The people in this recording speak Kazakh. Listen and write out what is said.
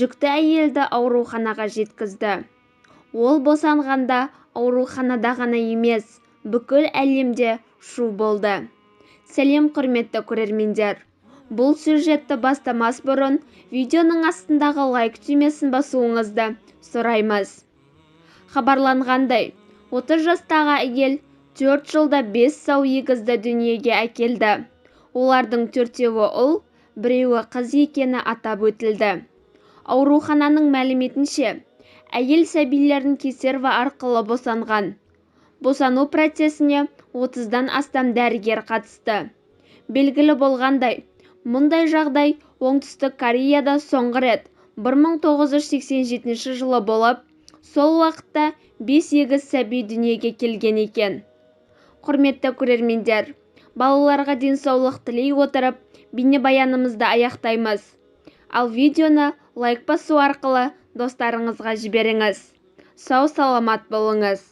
жүкті әйелді ауруханаға жеткізді. Ол босанғанда ауруханада ғана емес, бүкіл әлемде шу болды. Сәлем құрметті көрермендер. Бұл сюжетті бастамас бұрын видеоның астындағы лайк түймесін басуыңызды сұраймыз. Хабарланғандай, 30 жастағы әйел 4 жылда 5 сау егізді дүниеге әкелді. Олардың 4-еуі ұл, 1-еуі қыз екені атап өтілді. Аурухананың мәліметінше, әйел сәбилерін кесарево арқылы босанған. Босану процесіне 30-дан астам дәрігер қатысты. Белгілі болғандай, мұндай жағдай Оңтүстік Кореяда соңғы рет 1987 жылы болып, сол уақытта 5 егіз сәби дүниеге келген екен. Құрметті көрермендер, балаларға денсаулық тілей отырып, бейнебаянымызды аяқтаймыз. Ал видеоны лайк басу арқылы достарыңызға жіберіңіз. Сау саламат болыңыз.